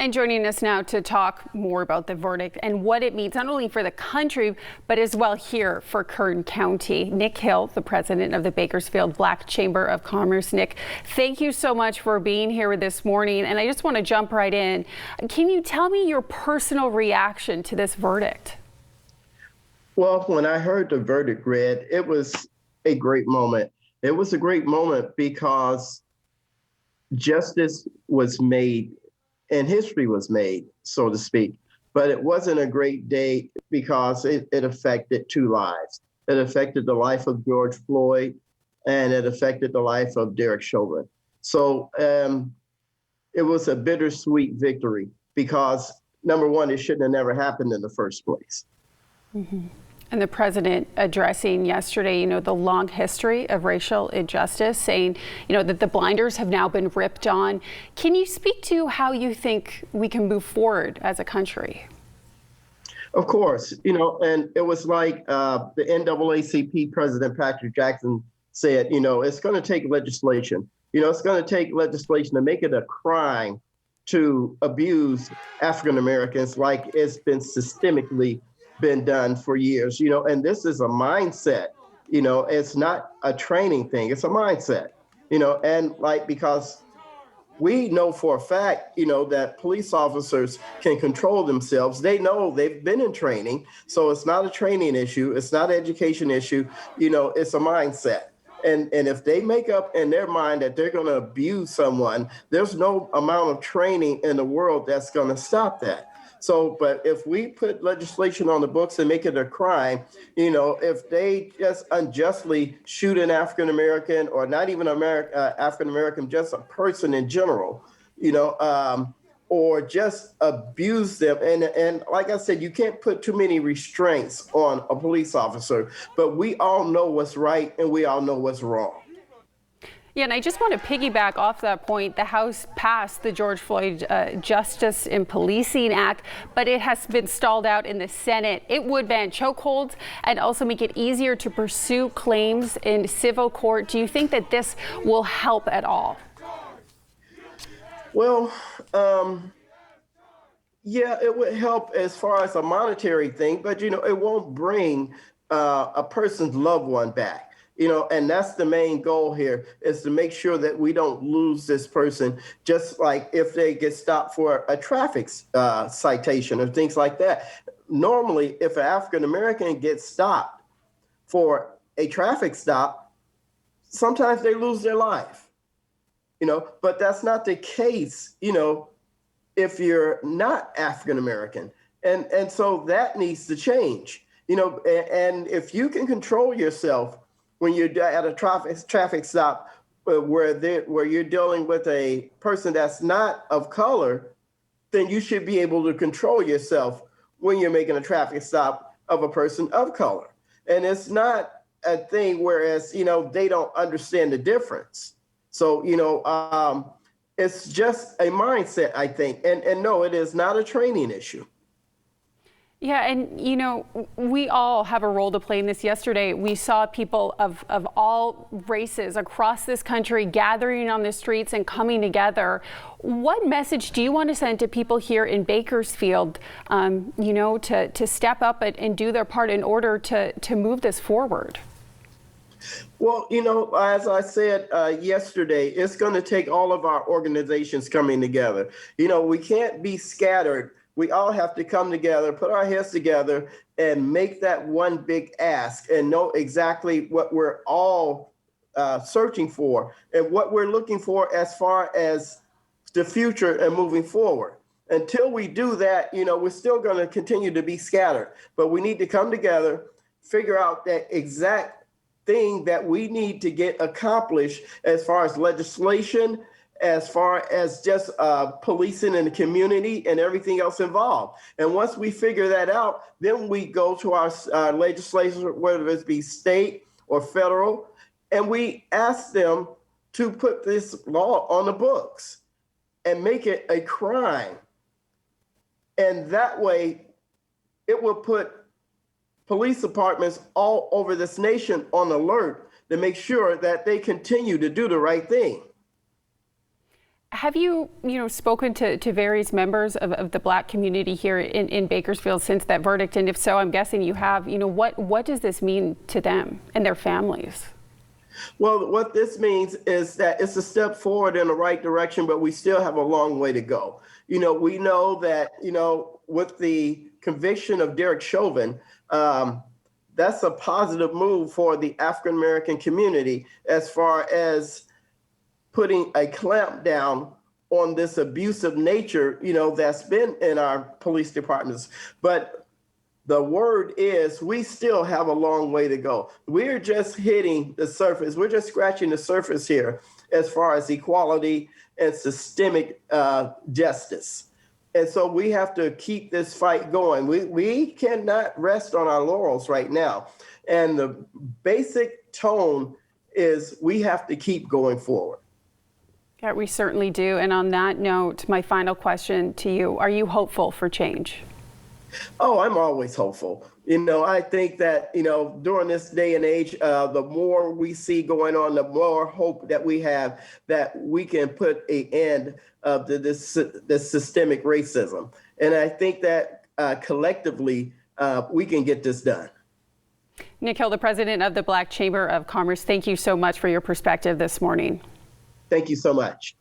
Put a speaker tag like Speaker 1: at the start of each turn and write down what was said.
Speaker 1: And joining us now to talk more about the verdict and what it means not only for the country, but as well here for Kern County. Nick Hill, the president of the Bakersfield Black Chamber of Commerce. Nick, thank you so much for being here this morning. And I just want to jump right in. Can you tell me your personal reaction to this verdict?
Speaker 2: Well, when I heard the verdict read, it was a great moment. It was a great moment because justice was made and history was made, so to speak. But it wasn't a great day because it affected two lives. It affected the life of George Floyd, and it affected the life of Derek Chauvin. So it was a bittersweet victory because, number one, it shouldn't have never happened in the first place.
Speaker 1: Mm-hmm. And the president addressing yesterday, the long history of racial injustice, saying, that the blinders have now been ripped on. Can you speak to how you think we can move forward as a country?
Speaker 2: Of course, and it was like the NAACP President Patrick Jackson said, it's going to take legislation. It's going to take legislation to make it a crime to abuse African Americans like it's been systemically been done for years, and this is a mindset, it's not a training thing, it's a mindset, and because we know for a fact, that police officers can control themselves. They know they've been in training. So it's not a training issue. It's not an education issue. It's a mindset. And if they make up in their mind that they're going to abuse someone, there's no amount of training in the world that's going to stop that. So, but if we put legislation on the books and make it a crime, if they just unjustly shoot an African American, or not even African American, just a person in general, or just abuse them. And like I said, you can't put too many restraints on a police officer, but we all know what's right and we all know what's wrong.
Speaker 1: Yeah, and I just want to piggyback off that point. The House passed the George Floyd Justice in Policing Act, but it has been stalled out in the Senate. It would ban chokeholds and also make it easier to pursue claims in civil court. Do you think that this will help at all?
Speaker 2: Well, yeah, it would help as far as a monetary thing, but, it won't bring a person's loved one back. And that's the main goal here, is to make sure that we don't lose this person, just like if they get stopped for a traffic citation or things like that. Normally, if an African American gets stopped for a traffic stop, sometimes they lose their life, but that's not the case, if you're not African American. And so that needs to change, and if you can control yourself when you're at a traffic stop where you're dealing with a person that's not of color, then you should be able to control yourself when you're making a traffic stop of a person of color. And it's not a thing whereas, they don't understand the difference. So, it's just a mindset, I think. And no, it is not a training issue.
Speaker 1: Yeah, and we all have a role to play in this. Yesterday, we saw people of all races across this country gathering on the streets and coming together. What message do you want to send to people here in Bakersfield, to step up and do their part in order to move this forward?
Speaker 2: Well, as I said yesterday, it's going to take all of our organizations coming together. We can't be scattered. We all have to come together, put our heads together, and make that one big ask and know exactly what we're all searching for and what we're looking for as far as the future and moving forward. Until we do that, we're still going to continue to be scattered. But we need to come together, figure out that exact thing that we need to get accomplished as far as legislation, as far as just policing in the community and everything else involved. And once we figure that out, then we go to our legislators, whether it be state or federal, and we ask them to put this law on the books and make it a crime. And that way, it will put police departments all over this nation on alert to make sure that they continue to do the right thing.
Speaker 1: Have you, spoken to various members of the Black community here in Bakersfield since that verdict? And if so, I'm guessing you have. What does this mean to them and their families?
Speaker 2: Well, what this means is that it's a step forward in the right direction, but we still have a long way to go. We know that, with the conviction of Derek Chauvin, that's a positive move for the African American community as far as putting a clamp down on this abusive nature, that's been in our police departments. But the word is we still have a long way to go. We're just hitting the surface. We're just scratching the surface here as far as equality and systemic justice. And so we have to keep this fight going. We cannot rest on our laurels right now. And the basic tone is we have to keep going forward.
Speaker 1: Yeah, we certainly do. And on that note, my final question to you, are you hopeful for change?
Speaker 2: Oh, I'm always hopeful. I think that, during this day and age, the more we see going on, the more hope that we have that we can put an end to this systemic racism. And I think that collectively, we can get this done.
Speaker 1: Nick Hill, the president of the Black Chamber of Commerce, thank you so much for your perspective this morning.
Speaker 2: Thank you so much.